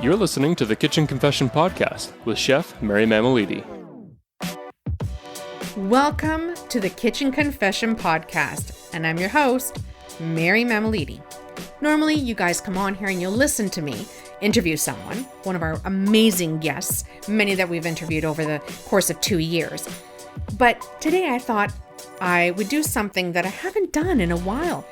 You're listening to the Kitchen Confession Podcast with Chef Mary Mammoliti. Welcome to the Kitchen Confession Podcast, and I'm your host, Mary Mammoliti. Normally, you guys come on here and you'll listen to me interview someone, one of our amazing guests, many that we've interviewed over the course of 2 years. But today I thought I would do something that I haven't done in a while.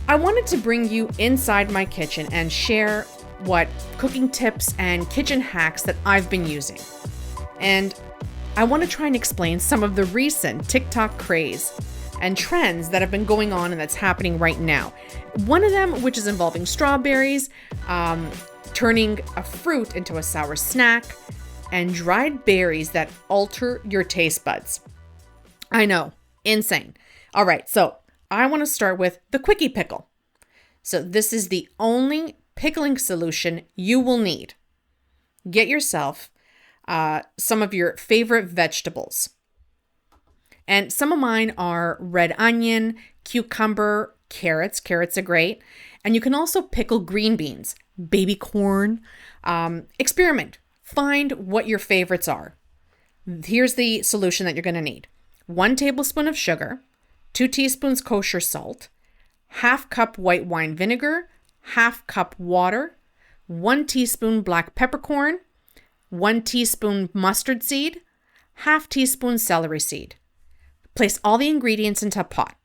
I wanted to bring you inside my kitchen and share what cooking tips and kitchen hacks that I've been using. And I want to try and explain some of the recent TikTok craze and trends that have been going on and that's happening right now. One of them, which is involving strawberries, turning a fruit into a sour snack, and dried berries that alter your taste buds. I know, insane. All right, so I want to start with the quickie pickle. So this is the only pickling solution you will need. Get yourself some of your favorite vegetables. And some of mine are red onion, cucumber, carrots. Carrots are great. And you can also pickle green beans, baby corn. Experiment. Find what your favorites are. Here's the solution that you're going to need. 1 tablespoon of sugar, 2 teaspoons kosher salt, half cup white wine vinegar, half cup water, 1 teaspoon black peppercorn, 1 teaspoon mustard seed, half teaspoon celery seed. Place all the ingredients into a pot.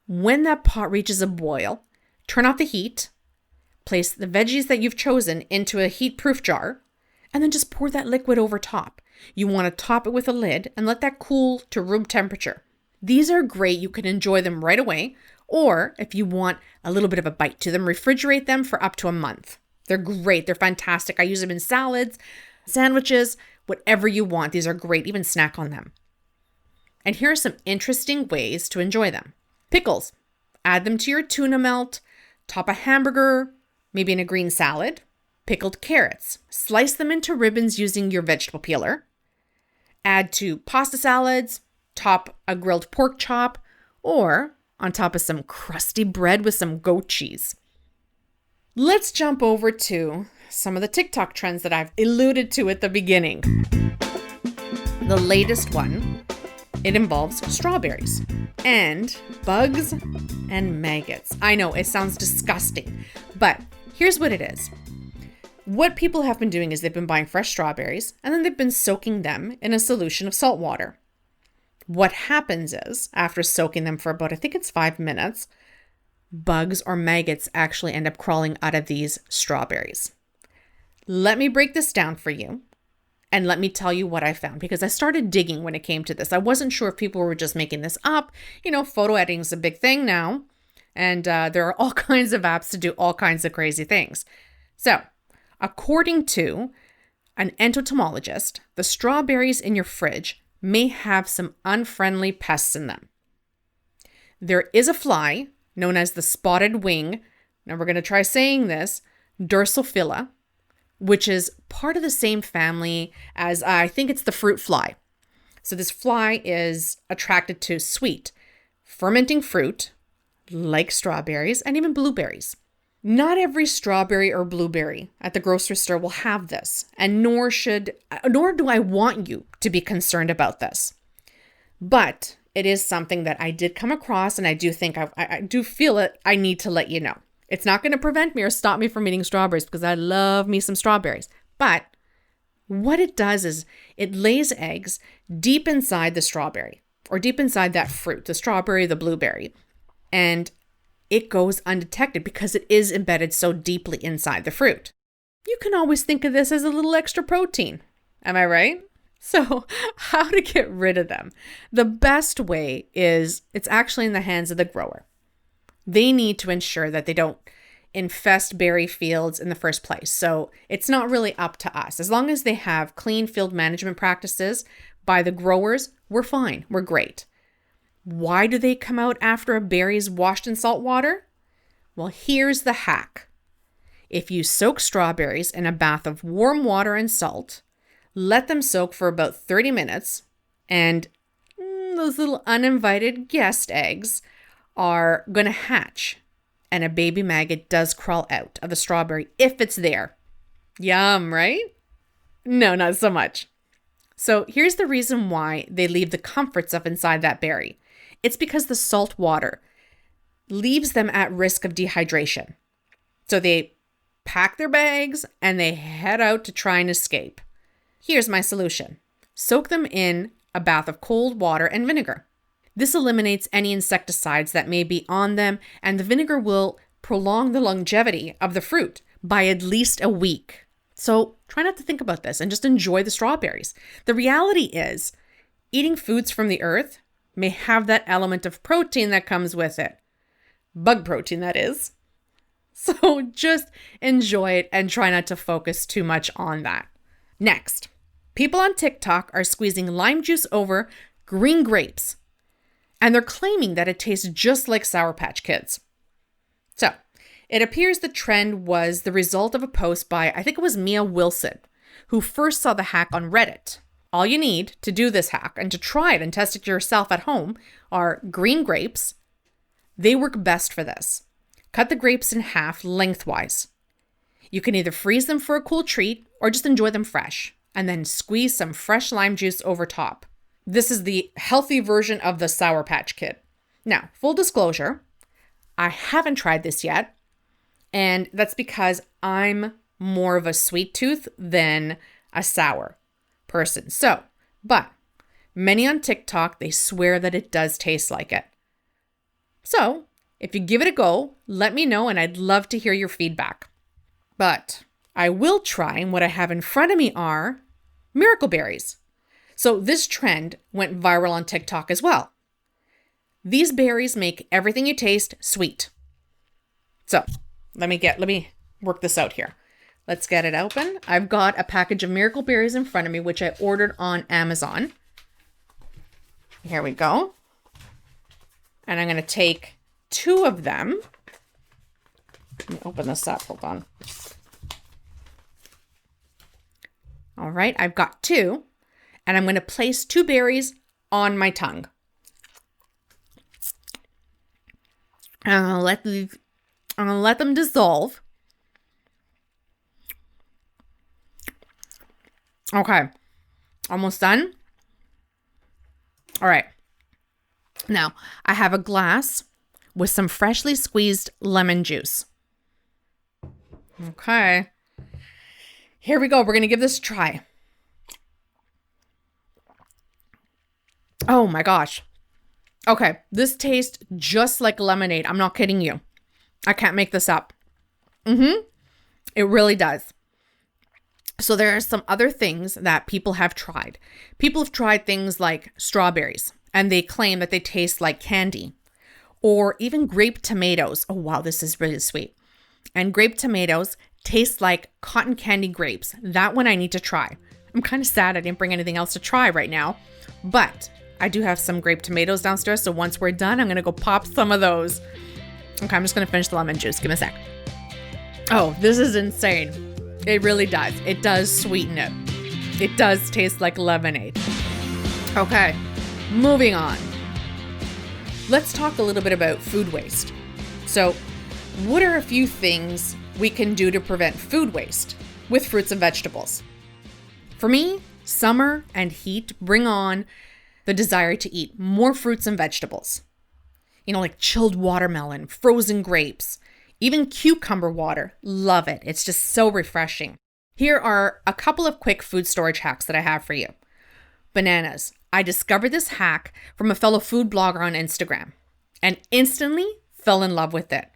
When that pot reaches a boil, turn off the heat, place the veggies that you've chosen into a heat-proof jar, and then just pour that liquid over top. You want to top it with a lid and let that cool to room temperature. These are great. You can enjoy them right away, or if you want a little bit of a bite to them, refrigerate them for up to a month. They're great. They're fantastic. I use them in salads, sandwiches, whatever you want. These are great. Even snack on them. And here are some interesting ways to enjoy them. Pickles. Add them to your tuna melt, top a hamburger, maybe in a green salad. Pickled carrots. Slice them into ribbons using your vegetable peeler. Add to pasta salads, top a grilled pork chop, or on top of some crusty bread with some goat cheese. Let's jump over to some of the TikTok trends that I've alluded to at the beginning. The latest one, it involves strawberries and bugs and maggots. I know it sounds disgusting, but here's what it is. What people have been doing is they've been buying fresh strawberries and then they've been soaking them in a solution of salt water. What happens is, after soaking them for about, I think it's 5 minutes, bugs or maggots actually end up crawling out of these strawberries. Let me break this down for you and let me tell you what I found, because I started digging when it came to this. I wasn't sure if people were just making this up. You know, photo editing is a big thing now, and there are all kinds of apps to do all kinds of crazy things. So, according to an entomologist, the strawberries in your fridge may have some unfriendly pests in them. There is a fly known as the spotted wing. Now we're going to try saying this, Drosophila, which is part of the same family as, I think it's the fruit fly. So this fly is attracted to sweet, fermenting fruit, like strawberries and even blueberries. Not every strawberry or blueberry at the grocery store will have this, and nor do I want you to be concerned about this. But it is something that I did come across, and I do think I do feel it. I need to let you know. It's not going to prevent me or stop me from eating strawberries, because I love me some strawberries. But what it does is it lays eggs deep inside the strawberry, or deep inside that fruit, the strawberry, the blueberry, and it goes undetected because it is embedded so deeply inside the fruit. You can always think of this as a little extra protein. Am I right? So how to get rid of them? The best way is it's actually in the hands of the grower. They need to ensure that they don't infest berry fields in the first place. So it's not really up to us. As long as they have clean field management practices by the growers, we're fine. We're great. Why do they come out after a berry is washed in salt water? Well, here's the hack. If you soak strawberries in a bath of warm water and salt, let them soak for about 30 minutes, and those little uninvited guest eggs are going to hatch, and a baby maggot does crawl out of the strawberry if it's there. Yum, right? No, not so much. So here's the reason why they leave the comfort stuff inside that berry. It's because the salt water leaves them at risk of dehydration. So they pack their bags and they head out to try and escape. Here's my solution. Soak them in a bath of cold water and vinegar. This eliminates any insecticides that may be on them, and the vinegar will prolong the longevity of the fruit by at least a week. So try not to think about this and just enjoy the strawberries. The reality is, eating foods from the earth may have that element of protein that comes with it. Bug protein, that is. So just enjoy it and try not to focus too much on that. Next, people on TikTok are squeezing lime juice over green grapes, and they're claiming that it tastes just like Sour Patch Kids. So it appears the trend was the result of a post by, I think it was Mia Wilson, who first saw the hack on Reddit. All you need to do this hack and to try it and test it yourself at home are green grapes. They work best for this. Cut the grapes in half lengthwise. You can either freeze them for a cool treat or just enjoy them fresh, and then squeeze some fresh lime juice over top. This is the healthy version of the Sour Patch Kid. Now, full disclosure, I haven't tried this yet, and that's because I'm more of a sweet tooth than a sour person. But many on TikTok, they swear that it does taste like it. So if you give it a go, let me know, and I'd love to hear your feedback. But I will try, and what I have in front of me are miracle berries. So this trend went viral on TikTok as well. These berries make everything you taste sweet. So let me work this out here. Let's get it open. I've got a package of miracle berries in front of me, which I ordered on Amazon. Here we go. And I'm going to take 2 of them. Let me open this up. Hold on. All right, I've got 2. And I'm going to place 2 berries on my tongue. And I'm going to let them dissolve. Okay. Almost done. All right. Now, I have a glass with some freshly squeezed lemon juice. Okay. Here we go. We're going to give this a try. Oh my gosh. Okay. This tastes just like lemonade. I'm not kidding you. I can't make this up. It really does. So there are some other things that people have tried. People have tried things like strawberries, and they claim that they taste like candy. Or even grape tomatoes. Oh, wow, this is really sweet. And grape tomatoes taste like cotton candy grapes. That one I need to try. I'm kind of sad I didn't bring anything else to try right now. But I do have some grape tomatoes downstairs, so once we're done, I'm going to go pop some of those. Okay, I'm just going to finish the lemon juice. Give me a sec. Oh, this is insane. It really does. It does sweeten it. It does taste like lemonade. Okay, moving on. Let's talk a little bit about food waste. So, what are a few things we can do to prevent food waste with fruits and vegetables? For me, summer and heat bring on the desire to eat more fruits and vegetables. You know, like chilled watermelon, frozen grapes, even cucumber water. Love it. It's just so refreshing. Here are a couple of quick food storage hacks that I have for you. Bananas. I discovered this hack from a fellow food blogger on Instagram and instantly fell in love with it.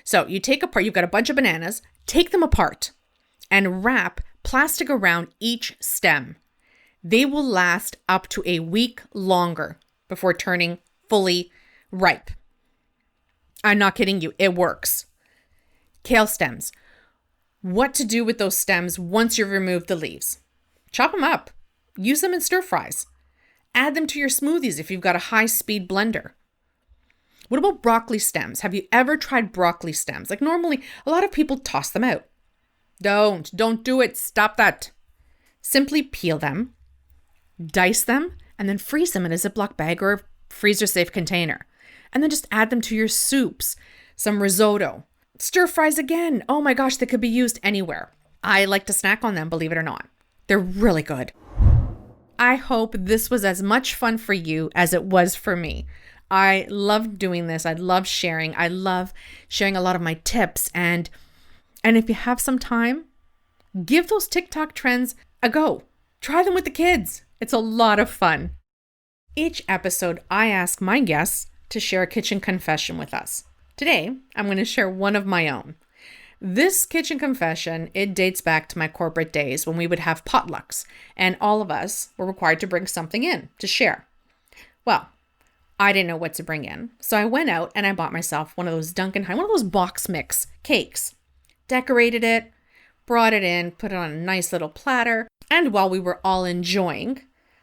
So you've got a bunch of bananas, take them apart and wrap plastic around each stem. They will last up to a week longer before turning fully ripe. I'm not kidding you. It works. Kale stems. What to do with those stems once you've removed the leaves? Chop them up. Use them in stir fries. Add them to your smoothies if you've got a high-speed blender. What about broccoli stems? Have you ever tried broccoli stems? Like normally, a lot of people toss them out. Don't do it. Stop that. Simply peel them, dice them, and then freeze them in a Ziploc bag or a freezer-safe container. And then just add them to your soups, some risotto. Stir fries again. Oh my gosh, they could be used anywhere. I like to snack on them, believe it or not. They're really good. I hope this was as much fun for you as it was for me. I love doing this. I love sharing. I love sharing a lot of my tips. And if you have some time, give those TikTok trends a go. Try them with the kids. It's a lot of fun. Each episode, I ask my guests to share a kitchen confession with us. Today, I'm going to share one of my own. This kitchen confession, it dates back to my corporate days when we would have potlucks and all of us were required to bring something in to share. Well, I didn't know what to bring in, so I went out and I bought myself one of those one of those box mix cakes, decorated it, brought it in, put it on a nice little platter, and while we were all enjoying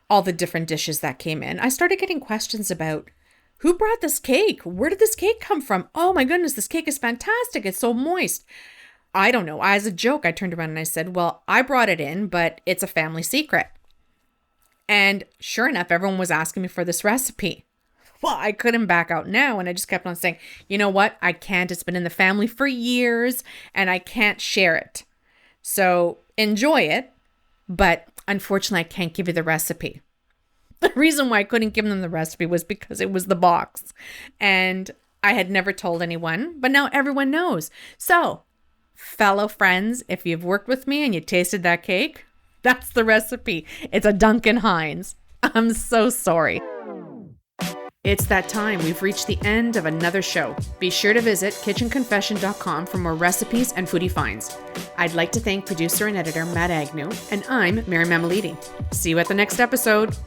all the different dishes that came in, I started getting questions about who brought this cake? Where did this cake come from? Oh my goodness, this cake is fantastic. It's so moist. I don't know. As a joke, I turned around and I said, well, I brought it in, but it's a family secret. And sure enough, everyone was asking me for this recipe. Well, I couldn't back out now. And I just kept on saying, you know what? I can't. It's been in the family for years and I can't share it. So enjoy it. But unfortunately, I can't give you the recipe. The reason why I couldn't give them the recipe was because it was the box. And I had never told anyone, but now everyone knows. So, fellow friends, if you've worked with me and you tasted that cake, that's the recipe. It's a Duncan Hines. I'm so sorry. It's that time. We've reached the end of another show. Be sure to visit kitchenconfession.com for more recipes and foodie finds. I'd like to thank producer and editor Matt Agnew, and I'm Mary Mammoliti. See you at the next episode.